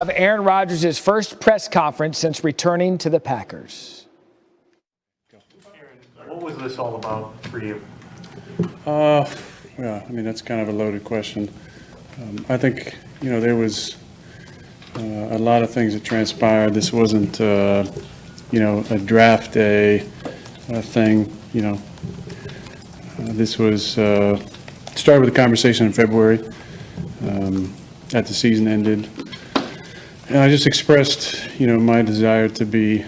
Of Aaron Rodgers' first press conference since returning to the Packers. Aaron, what was this all about for you? Well, I mean, that's kind of a loaded question. I think, there was a lot of things that transpired. This wasn't, a draft day thing, This was, started with a conversation in February after the season ended. And I just expressed, my desire to be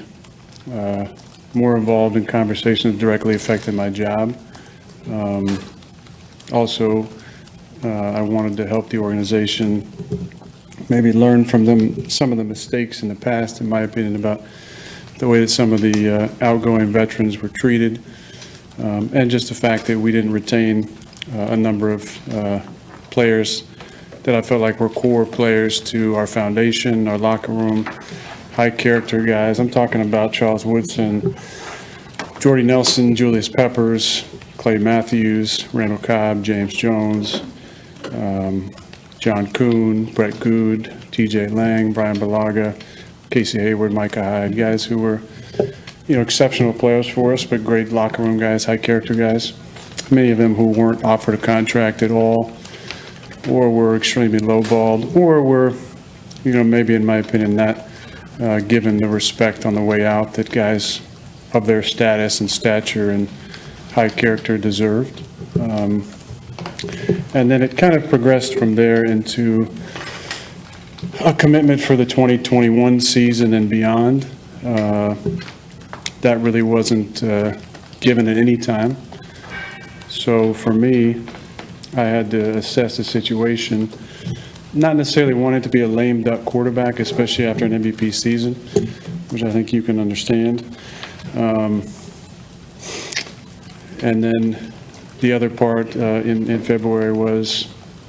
more involved in conversations that directly affected my job. Also, I wanted to help the organization maybe learn from them some of the mistakes in the past, in my opinion, about the way that some of the outgoing veterans were treated, and just the fact that we didn't retain a number of players that I felt like were core players to our foundation, our locker room, high character guys. I'm talking about Charles Woodson, Jordy Nelson, Julius Peppers, Clay Matthews, Randall Cobb, James Jones, John Kuhn, Brett Good, TJ Lang, Brian Balaga, Casey Hayward, Micah Hyde, guys who were, exceptional players for us, but great locker room guys, high character guys. Many of them who weren't offered a contract at all, or were extremely lowballed, or were, maybe in my opinion, not given the respect on the way out that guys of their status and stature and high character deserved. And then it kind of progressed from there into a commitment for the 2021 season and beyond. That really wasn't given at any time. So for me, I had to assess the situation, not necessarily wanting to be a lame duck quarterback, especially after an MVP season, which I think you can understand. And then the other part in February was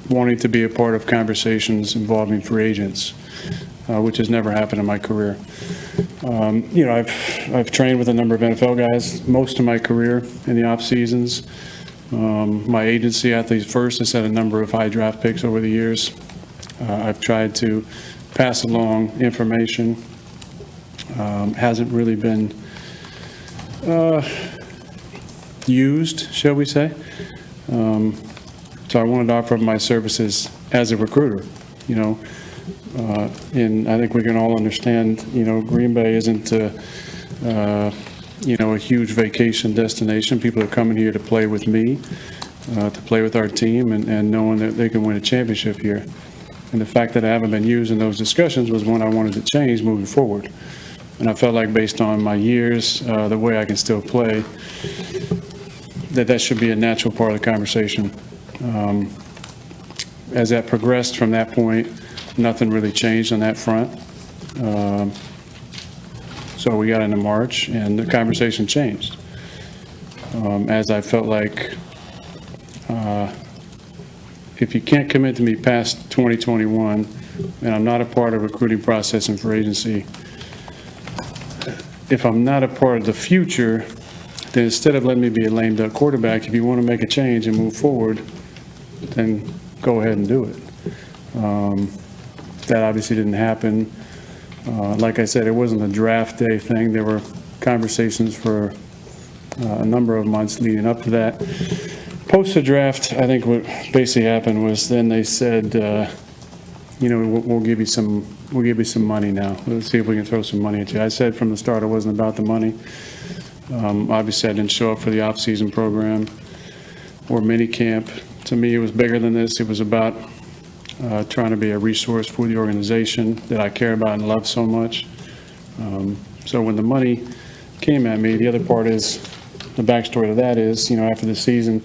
wanting to be a part of conversations involving free agents, which has never happened in my career. I've trained with a number of NFL guys most of my career in the off seasons. My agency, Athletes First, has had a number of high draft picks over the years. I've tried to pass along information. Hasn't really been used, shall we say. So I wanted to offer my services as a recruiter, and I think we can all understand, Green Bay isn't a huge vacation destination. People are coming here to play with me, to play with our team, and knowing that they can win a championship here. And the fact that I haven't been used in those discussions was one I wanted to change moving forward. And I felt like based on my years, the way I can still play, that should be a natural part of the conversation. As that progressed from that point, nothing really changed on that front. So we got into March, and the conversation changed. As I felt like if you can't commit to me past 2021, and I'm not a part of recruiting process and for agency, if I'm not a part of the future, then instead of letting me be a lame duck quarterback, if you want to make a change and move forward, then go ahead and do it. That obviously didn't happen. Like I said, it wasn't a draft day thing. There were conversations for a number of months leading up to that. Post the draft, I think what basically happened was then they said, we'll give you some money now. Let's see if we can throw some money at you. I said from the start it wasn't about the money. Obviously, I didn't show up for the off-season program or mini camp. To me, it was bigger than this. It was about trying to be a resource for the organization that I care about and love so much. So when the money came at me, the other part is, the backstory to that is, after the season,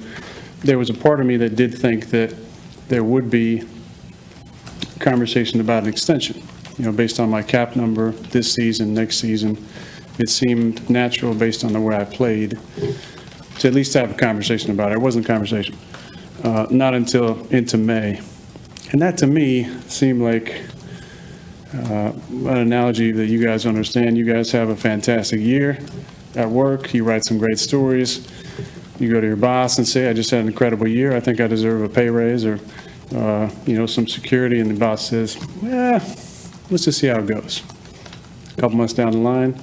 there was a part of me that did think that there would be conversation about an extension. Based on my cap number this season, next season, it seemed natural based on the way I played to at least have a conversation about it. It wasn't a conversation, not until into May. And that to me seemed like an analogy that you guys understand. You guys have a fantastic year at work. You write some great stories. You go to your boss and say, I just had an incredible year. I think I deserve a pay raise or some security. And the boss says, let's just see how it goes. A couple months down the line,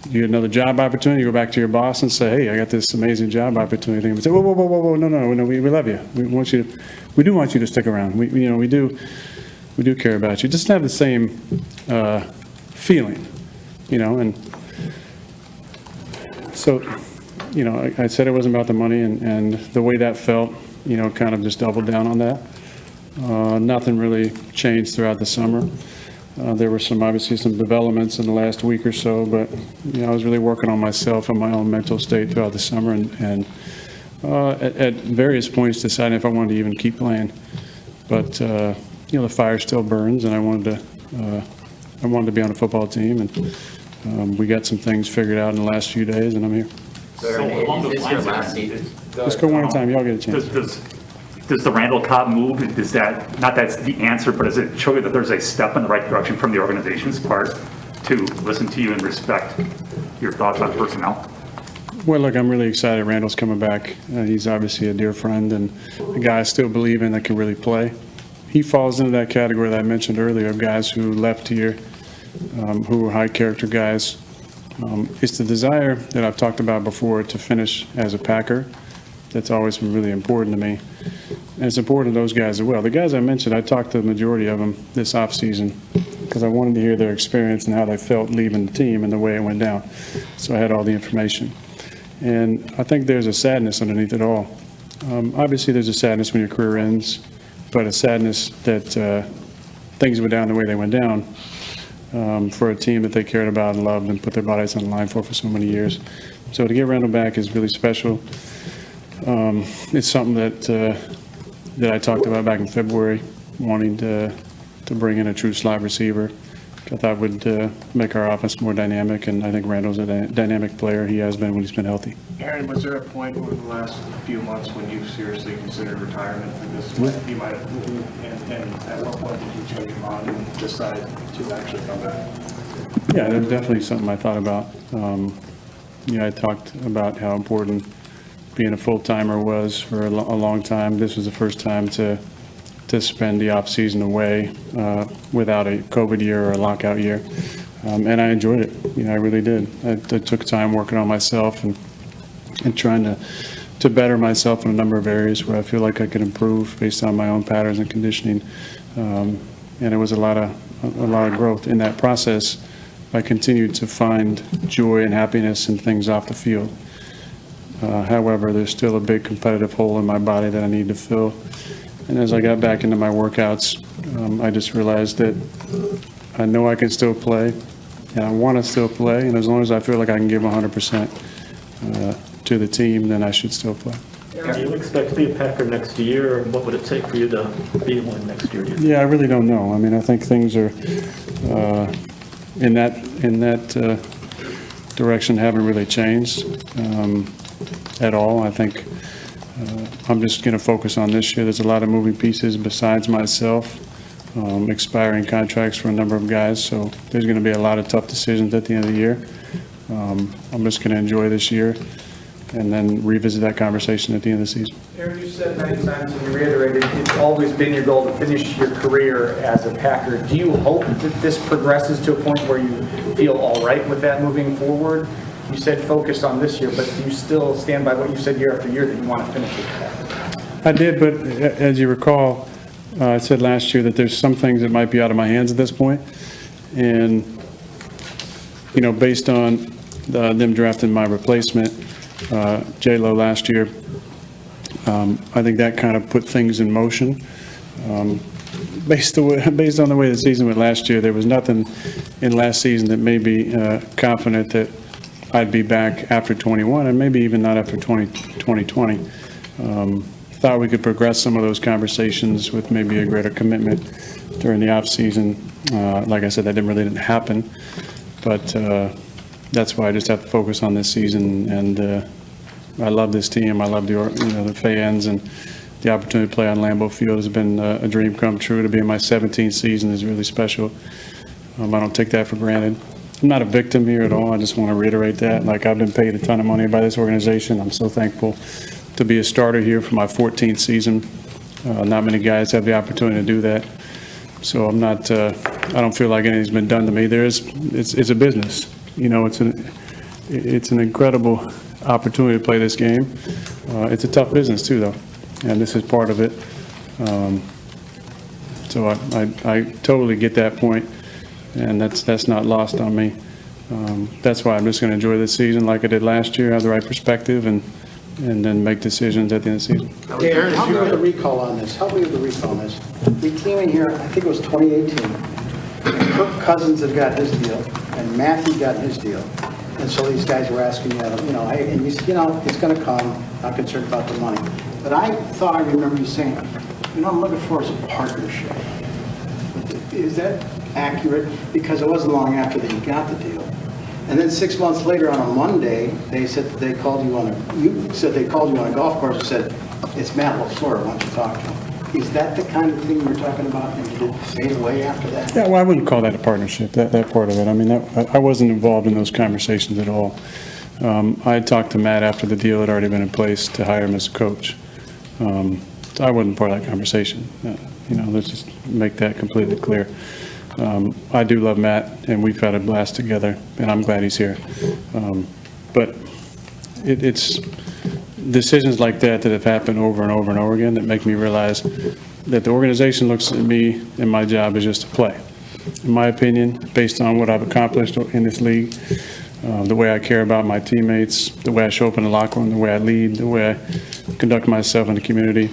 you get another job opportunity, you go back to your boss and say, hey, I got this amazing job opportunity. And we say, whoa, no, we love you. We do want you to stick around. We do care about you. Just have the same feeling, and so, I said it wasn't about the money, and the way that felt, kind of just doubled down on that. Nothing really changed throughout the summer. There were obviously some developments in the last week or so, but I was really working on myself and my own mental state throughout the summer, and at various points deciding if I wanted to even keep playing. But the fire still burns, and I wanted to be on a football team, and we got some things figured out in the last few days, and I'm here. So along those lines, Let's go one at a time. Y'all get a chance. does the Randall Cobb move, is that, not that's the answer, but does it show you that there's a step in the right direction from the organization's part to listen to you and respect your thoughts on personnel? Well, look, I'm really excited Randall's coming back. He's obviously a dear friend and a guy I still believe in that can really play. He falls into that category that I mentioned earlier of guys who left here, who were high character guys. It's the desire that I've talked about before to finish as a Packer that's always been really important to me. And it's important to those guys as well. The guys I mentioned, I talked to the majority of them this offseason because I wanted to hear their experience and how they felt leaving the team and the way it went down. So I had all the information. And I think there's a sadness underneath it all. Obviously, there's a sadness when your career ends, but a sadness that things went down the way they went down for a team that they cared about and loved and put their bodies on the line for so many years. So to get Randall back is really special. It's something that I talked about back in February, wanting to bring in a true slot receiver, which I thought would make our offense more dynamic, and I think Randall's a dynamic player. He has been when he's been healthy. Aaron, was there a point over the last few months when you seriously considered retirement for this? You might have, and at what point did you change your mind and decide to actually come back? Yeah, that's definitely something I thought about. I talked about how important being a full-timer was for a long time. This was the first time to spend the off-season away without a COVID year or a lockout year. And I enjoyed it. I really did. I took time working on myself and trying to better myself in a number of areas where I feel like I could improve based on my own patterns and conditioning. And it was a lot of growth in that process. I continued to find joy and happiness in things off the field. However, there's still a big competitive hole in my body that I need to fill. And as I got back into my workouts, I just realized that I know I can still play, and I want to still play. And as long as I feel like I can give 100% to the team, then I should still play. Do you expect to be a Packer next year, or what would it take for you to be one next year? Yeah, I really don't know. I mean, I think things are in that direction haven't really changed at all. I think I'm just going to focus on this year. There's a lot of moving pieces besides myself, expiring contracts for a number of guys. So there's going to be a lot of tough decisions at the end of the year. I'm just going to enjoy this year and then revisit that conversation at the end of the season. Aaron, you said many times and you reiterated it's always been your goal to finish your career as a Packer. Do you hope that this progresses to a point where you feel all right with that moving forward? You said focus on this year, but do you still stand by what you said year after year that you want to finish it? I did, but as you recall, I said last year that there's some things that might be out of my hands at this point. And, based on them drafting my replacement, J-Lo last year, I think that kind of put things in motion. Based on the way the season went last year, there was nothing in last season that made me confident that I'd be back after 21 and maybe even not after 2020. Thought we could progress some of those conversations with maybe a greater commitment during the off season. Like I said, that really didn't happen, but that's why I just have to focus on this season. And I love this team. I love the fans, and the opportunity to play on Lambeau Field has been a dream come true. To be in my 17th season is really special. I don't take that for granted. I'm not a victim here at all. I just want to reiterate that. Like, I've been paid a ton of money by this organization. I'm so thankful to be a starter here for my 14th season. Not many guys have the opportunity to do that. So I'm not, I don't feel like anything's been done to me. It's a business. You know, it's an incredible opportunity to play this game. It's a tough business too, though, and this is part of it. So I totally get that point, and that's not lost on me. That's why I'm just going to enjoy this season like I did last year, have the right perspective, and then make decisions at the end of the season. Aaron, help me with the recall on this. We came in here, I think it was 2018, and Kirk Cousins had got his deal, and Matthew got his deal. And so these guys were asking you, hey, and you said, it's going to come, not concerned about the money. But I thought I remember you saying, I'm looking for is a partnership. Is that accurate? Because it wasn't long after that you got the deal. And then 6 months later on a Monday, they said that they called you on a golf course and said, it's Matt LaFleur, why don't you talk to him? Is that the kind of thing you're talking about, and did it fade away after that? Yeah, well, I wouldn't call that a partnership, that part of it. I mean, I wasn't involved in those conversations at all. I had talked to Matt after the deal had already been in place to hire him as a coach. So I wasn't part of that conversation. Let's just make that completely clear. I do love Matt, and we've had a blast together, and I'm glad he's here. But it's decisions like that have happened over and over and over again that make me realize that the organization looks at me and my job is just to play. In my opinion, based on what I've accomplished in this league, the way I care about my teammates, the way I show up in the locker room, the way I lead, the way I conduct myself in the community,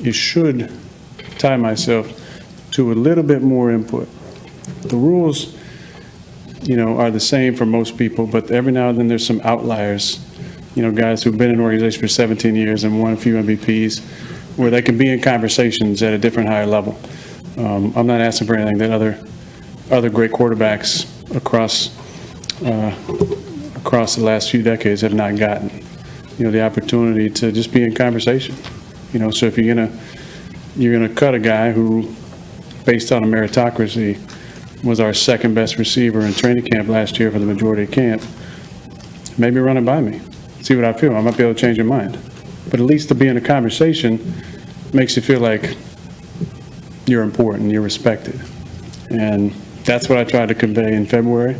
it should tie myself to a little bit more input. The rules, are the same for most people, but every now and then there's some outliers, guys who've been in an organization for 17 years and won a few MVPs, where they can be in conversations at a different higher level. I'm not asking for anything that other great quarterbacks across the last few decades have not gotten. The opportunity to just be in conversation. So if you're gonna cut a guy who, based on a meritocracy, was our second best receiver in training camp last year for the majority of camp, maybe run it by me, see what I feel. I might be able to change your mind. But at least to be in a conversation makes you feel like you're important, you're respected. And that's what I tried to convey in February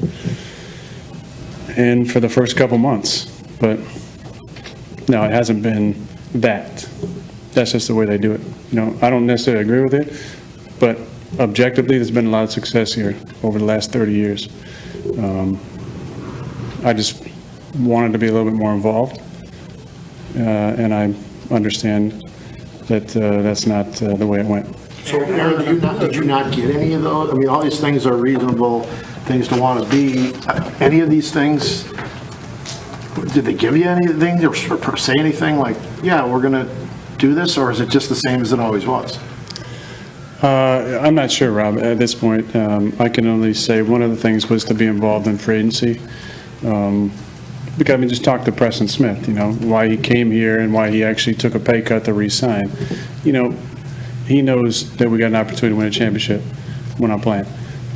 and for the first couple months. But no, it hasn't been that. That's just the way they do it. I don't necessarily agree with it, but objectively, there's been a lot of success here over the last 30 years. I just wanted to be a little bit more involved, and I understand that that's not the way it went. So, Aaron, did you not get any of those? I mean, all these things are reasonable things to want to be. Any of these things, did they give you anything or say anything like, yeah, we're going to do this, or is it just the same as it always was? I'm not sure, Rob, at this point. I can only say one of the things was to be involved in free agency. Because just talk to Preston Smith, why he came here and why he actually took a pay cut to re-sign. He knows that we got an opportunity to win a championship when I'm playing.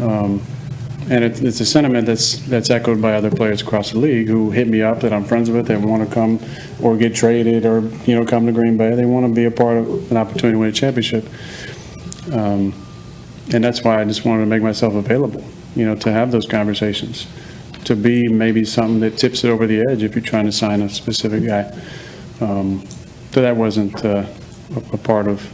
And it's a sentiment that's echoed by other players across the league who hit me up that I'm friends with, that want to come or get traded or, come to Green Bay. They want to be a part of an opportunity to win a championship. And that's why I just wanted to make myself available, to have those conversations, to be maybe something that tips it over the edge if you're trying to sign a specific guy. So that wasn't a part of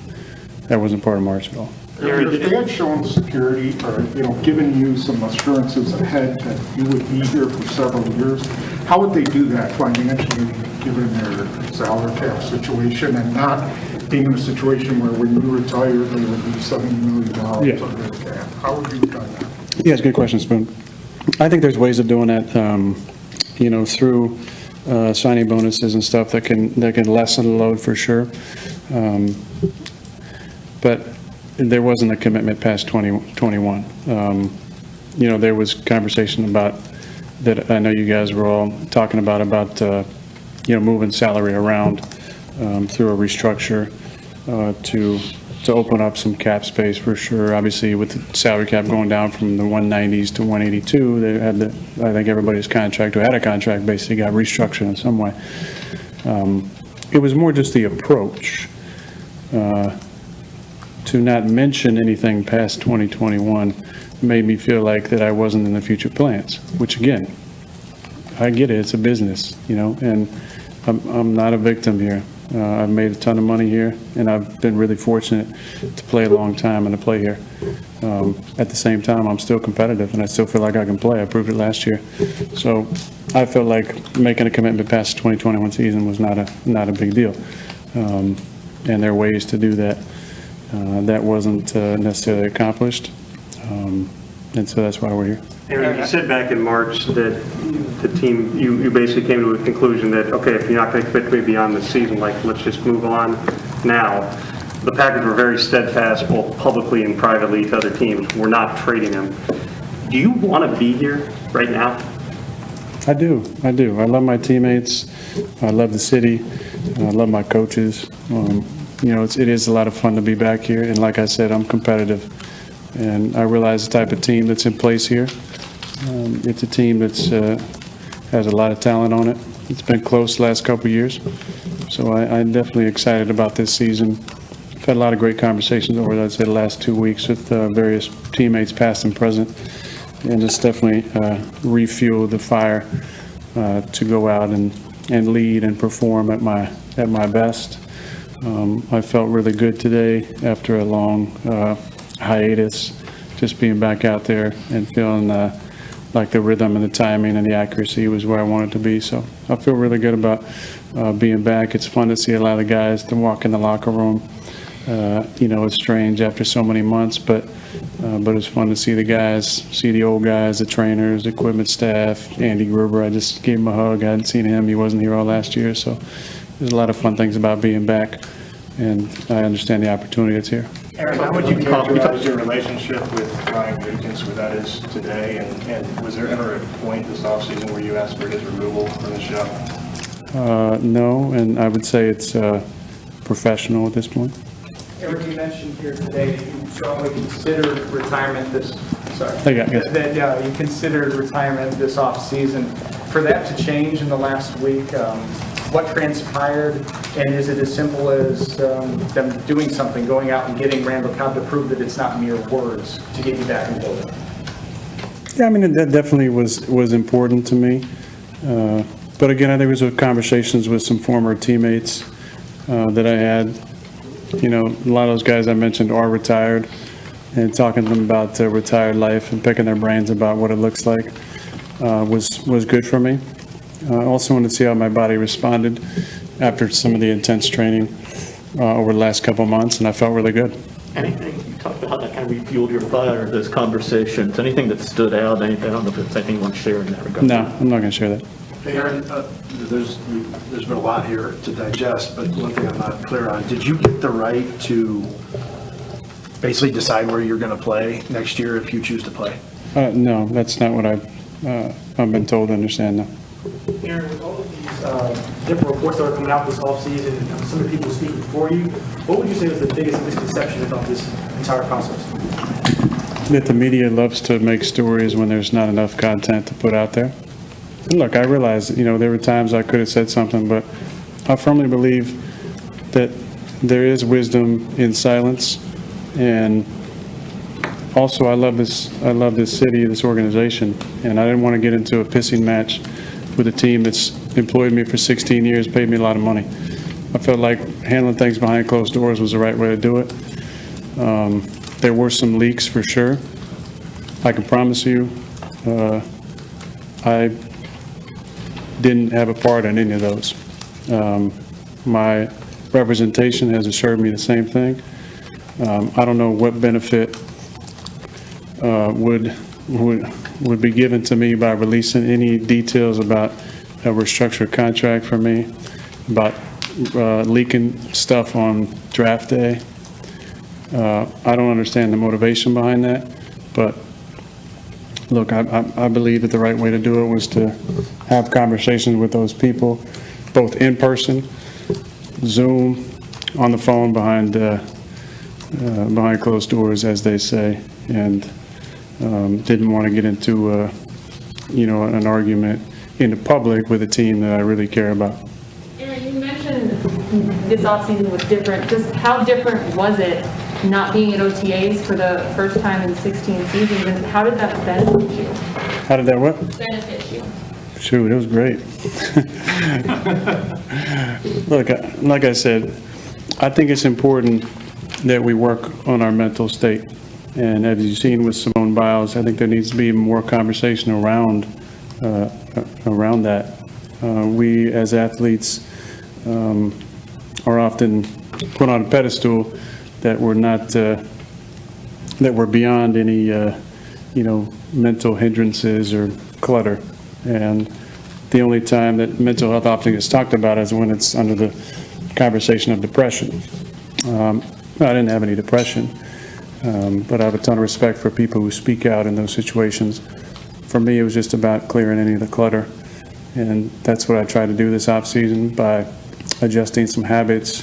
March at all. If they had shown security or, given you some assurances ahead that you would be here for several years, how would they do that financially, given their salary cap situation and not being in a situation where when you retire, there would be $70 million under the cap? How would you have done that? Yeah, it's a good question, Spoon. I think there's ways of doing that, through signing bonuses and stuff that can lessen the load for sure. But there wasn't a commitment past 2021. There was conversation about that. I know you guys were all talking about moving salary around through a restructure to open up some cap space for sure. Obviously, with the salary cap going down from the 190s to 182, they had I think everybody's contract who had a contract basically got restructured in some way. It was more just the approach. to not mention anything past 2021 made me feel like that I wasn't in the future plans, which again, I get it, it's a business, you know, and I'm not a victim here. I've made a ton of money here, and I've been really fortunate to play a long time and to play here. At the same time, I'm still competitive, and I still feel like I can play. I proved it last year. So I felt like making a commitment past the 2021 season was not a big deal. And there are ways to do that. That wasn't necessarily accomplished, and so that's why we're here. Aaron, you said back in March that the team, you basically came to a conclusion that, okay, if you're not going to commit to me beyond the season, like, let's just move on now. The Packers were very steadfast, both publicly and privately, to other teams. We're not trading him. Do you want to be here right now? I do. I love my teammates. I love the city. I love my coaches. You know, it is a lot of fun to be back here. And like I said, I'm competitive. And I realize the type of team that's in place here. It's a team that's has a lot of talent on it. It's been close the last couple of years. So I'm definitely excited about this season. I've had a lot of great conversations over, I'd say, the last 2 weeks with various teammates, past and present. And it's definitely refueled the fire to go out and lead and perform at my best. I felt really good today after a long hiatus, just being back out there and feeling like the rhythm and the timing and the accuracy was where I wanted to be. So I feel really good about being back. It's fun to see a lot of the guys to walk in the locker room. You know, it's strange after so many months, but it's fun to see the guys, see the old guys, the trainers, the equipment staff. Andy Gruber, I just gave him a hug. I hadn't seen him. He wasn't here all last year. So there's a lot of fun things about being back, and I understand the opportunity that's here. Aaron, how would you characterize your relationship with Ryan Jenkins, where that is today? And was there ever a point this offseason where you asked for his removal from the show? No, and I would say it's professional at this point. Eric, you mentioned here today that you strongly considered retirement this you considered retirement this offseason. For that to change in the last week, what transpired, and is it as simple as them doing something, going out and getting Randall Cobb to prove that it's not mere words to get you back in the building? Yeah, I mean, that definitely was important to me. But again, I think it was conversations with some former teammates that I had. You know, a lot of those guys I mentioned are retired, and talking to them about their retired life and picking their brains about what it looks like was good for me. I also wanted to see how my body responded after some of the intense training over the last couple of months, and I felt really good. Anything, you talked about how that kind of refueled your fire, those conversations, anything that stood out, anything, I don't know if it's anything you want to share in that regard? No, I'm not going to share that. Hey, Aaron, there's been a lot here to digest, but one thing I'm not clear on, did you get the right to basically decide where you're going to play next year if you choose to play? No, that's not what I've been told to understand, no. Aaron, with all of these different reports that are coming out this offseason and some of the people speaking for you, what would you say was the biggest misconception about this entire process? That the media loves to make stories when there's not enough content to put out there. And look, I realize, you know, there were times I could have said something, but I firmly believe that there is wisdom in silence. And also, I love this city, this organization, and I didn't want to get into a pissing match with a team that's employed me for 16 years, paid me a lot of money. I felt like handling things behind closed doors was the right way to do it. There were some leaks for sure. I can promise you, I didn't have a part in any of those. My representation has assured me the same thing. I don't know what benefit would be given to me by releasing any details about a restructured contract for me, about leaking stuff on draft day. I don't understand the motivation behind that, but look, I believe that the right way to do it was to have conversations with those people, both in person, Zoom, on the phone, behind closed doors, as they say, and didn't want to get into an argument in the public with a team that I really care about. Aaron, you mentioned this offseason was different. Just how different was it not being at OTAs for the first time in 16 seasons, and how did that benefit you? How did that work? Benefit you? Shoot, it was great. Look, like I said, I think it's important that we work on our mental state. And as you've seen with Simone Biles, I think there needs to be more conversation around that. We as athletes are often put on a pedestal that we're not, that we're beyond any, mental hindrances or clutter. And the only time that mental health often gets talked about is when it's under the conversation of depression. I didn't have any depression, but I have a ton of respect for people who speak out in those situations. For me, it was just about clearing any of the clutter. And that's what I tried to do this off season by adjusting some habits,